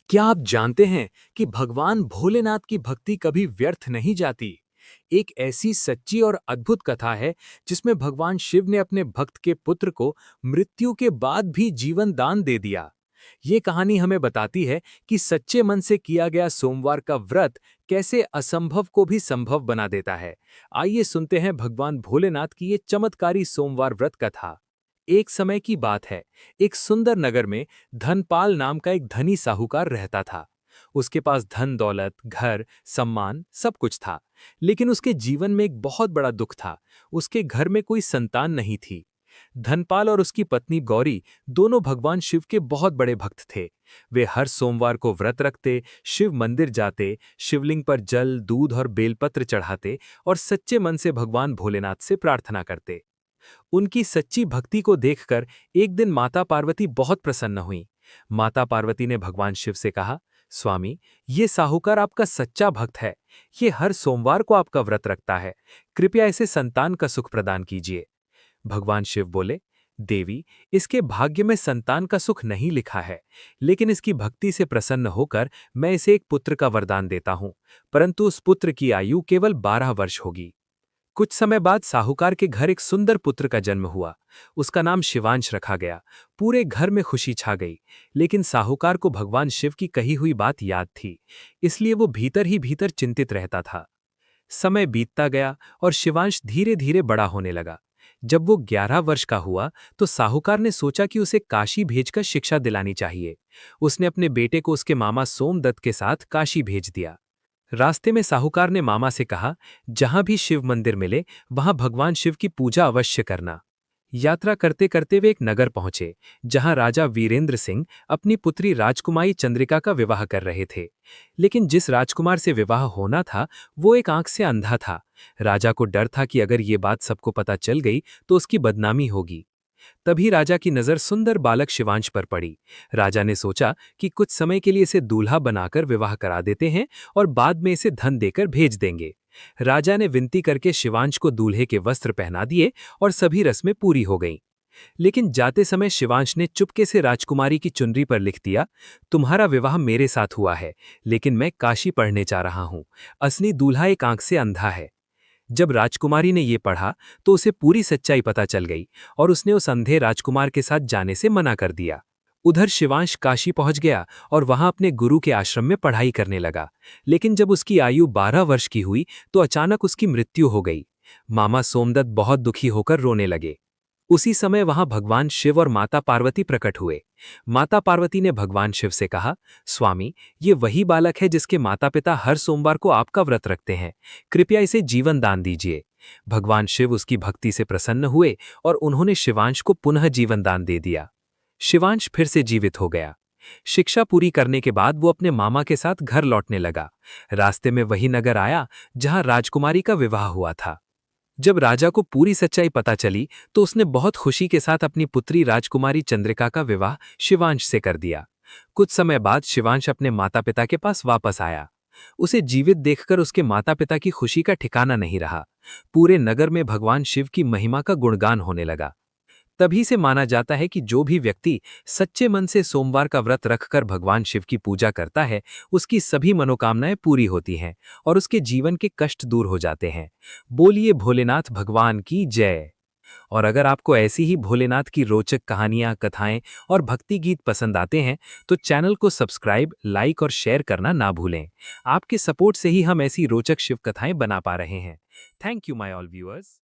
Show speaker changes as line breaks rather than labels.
क्या आप जानते हैं कि भगवान भोलेनाथ की भक्ति कभी व्यर्थ नहीं जाती? एक ऐसी सच्ची और अद्भुत कथा है जिसमें भगवान शिव ने अपने भक्त के पुत्र को मृत्यु के बाद भी जीवन दान दे दिया। ये कहानी हमें बताती है कि सच्चे मन से किया गया सोमवार का व्रत कैसे असंभव को भी संभव बना देता है। आइए सुनते हैं भगवान भोलेनाथ की ये चमत्कारी सोमवार व्रत कथा। एक समय की बात है, एक सुंदर नगर में धनपाल नाम का एक धनी साहूकार रहता था। उसके पास धन दौलत, घर, सम्मान सब कुछ था। लेकिन उसके जीवन में एक बहुत बड़ा दुख था। उसके घर में कोई संतान नहीं थी। धनपाल और उसकी पत्नी गौरी दोनों भगवान शिव के बहुत बड़े भक्त थे। वे हर सोमवार को व्रत रखते, शिव मंदिर जाते, शिवलिंग पर जल, दूध और बेलपत्र चढ़ाते और सच्चे मन से भगवान भोलेनाथ से प्रार्थना करते। उनकी सच्ची भक्ति को देखकर एक दिन माता पार्वती बहुत प्रसन्न हुई। माता पार्वती ने भगवान शिव से कहा, स्वामी, ये साहूकार आपका सच्चा भक्त है। ये हर सोमवार को आपका व्रत रखता है। कृपया इसे संतान का सुख प्रदान कीजिए। भगवान शिव बोले, देवी, इसके भाग्य में संतान का सुख नहीं लिखा है, लेकिन इसकी भक्ति से प्रसन्न होकर मैं इसे एक पुत्र का वरदान देता हूं, परंतु उस पुत्र की आयु केवल 12 वर्ष होगी। कुछ समय बाद साहूकार के घर एक सुंदर पुत्र का जन्म हुआ। उसका नाम शिवांश रखा गया। पूरे घर में खुशी छा गई। लेकिन साहूकार को भगवान शिव की कही हुई बात याद थी, इसलिए वो भीतर ही भीतर चिंतित रहता था। समय बीतता गया और शिवांश धीरे धीरे बड़ा होने लगा। जब वो 11 वर्ष का हुआ तो साहूकार ने सोचा कि उसे काशी भेजकर शिक्षा दिलानी चाहिए। उसने अपने बेटे को उसके मामा सोमदत्त के साथ काशी भेज दिया। रास्ते में साहूकार ने मामा से कहा, जहां भी शिव मंदिर मिले वहां भगवान शिव की पूजा अवश्य करना। यात्रा करते करते वे एक नगर पहुंचे, जहां राजा वीरेंद्र सिंह अपनी पुत्री राजकुमारी चंद्रिका का विवाह कर रहे थे। लेकिन जिस राजकुमार से विवाह होना था, वो एक आंख से अंधा था। राजा को डर था कि अगर ये बात सबको पता चल गई तो उसकी बदनामी होगी। तभी राजा की नजर सुंदर बालक शिवांश पर पड़ी। राजा ने सोचा कि कुछ समय के लिए इसे दूल्हा बनाकर विवाह करा देते हैं और बाद में इसे धन देकर भेज देंगे। राजा ने विनती करके शिवांश को दूल्हे के वस्त्र पहना दिए और सभी रस्में पूरी हो गईं। लेकिन जाते समय शिवांश ने चुपके से राजकुमारी की चुनरी पर लिख दिया, तुम्हारा विवाह मेरे साथ हुआ है, लेकिन मैं काशी पढ़ने जा रहा हूं। असली दूल्हा एक आंख से अंधा है। जब राजकुमारी ने ये पढ़ा तो उसे पूरी सच्चाई पता चल गई और उसने उस अंधे राजकुमार के साथ जाने से मना कर दिया। उधर शिवांश काशी पहुंच गया और वहां अपने गुरु के आश्रम में पढ़ाई करने लगा। लेकिन जब उसकी आयु 12 वर्ष की हुई तो अचानक उसकी मृत्यु हो गई। मामा सोमदत्त बहुत दुखी होकर रोने लगे। उसी समय वहां भगवान शिव और माता पार्वती प्रकट हुए। माता पार्वती ने भगवान शिव से कहा, स्वामी, ये वही बालक है जिसके माता पिता हर सोमवार को आपका व्रत रखते हैं। कृपया इसे जीवन दान दीजिए। भगवान शिव उसकी भक्ति से प्रसन्न हुए और उन्होंने शिवांश को पुनः जीवन दान दे दिया। शिवांश फिर से जीवित हो गया। शिक्षा पूरी करने के बाद वो अपने मामा के साथ घर लौटने लगा। रास्ते में वही नगर आया जहां राजकुमारी का विवाह हुआ था। जब राजा को पूरी सच्चाई पता चली तो उसने बहुत खुशी के साथ अपनी पुत्री राजकुमारी चंद्रिका का विवाह शिवांश से कर दिया। कुछ समय बाद शिवांश अपने माता पिता के पास वापस आया। उसे जीवित देखकर उसके माता पिता की खुशी का ठिकाना नहीं रहा। पूरे नगर में भगवान शिव की महिमा का गुणगान होने लगा। तभी से माना जाता है कि जो भी व्यक्ति सच्चे मन से सोमवार का व्रत रखकर भगवान शिव की पूजा करता है, उसकी सभी मनोकामनाएं पूरी होती हैं और उसके जीवन के कष्ट दूर हो जाते हैं। बोलिए भोलेनाथ भगवान की जय। और अगर आपको ऐसी ही भोलेनाथ की रोचक कहानियां, कथाएं और भक्ति गीत पसंद आते हैं तो चैनल को सब्सक्राइब, लाइक और शेयर करना ना भूलें। आपके सपोर्ट से ही हम ऐसी रोचक शिव कथाएं बना पा रहे हैं। Thank you my all viewers.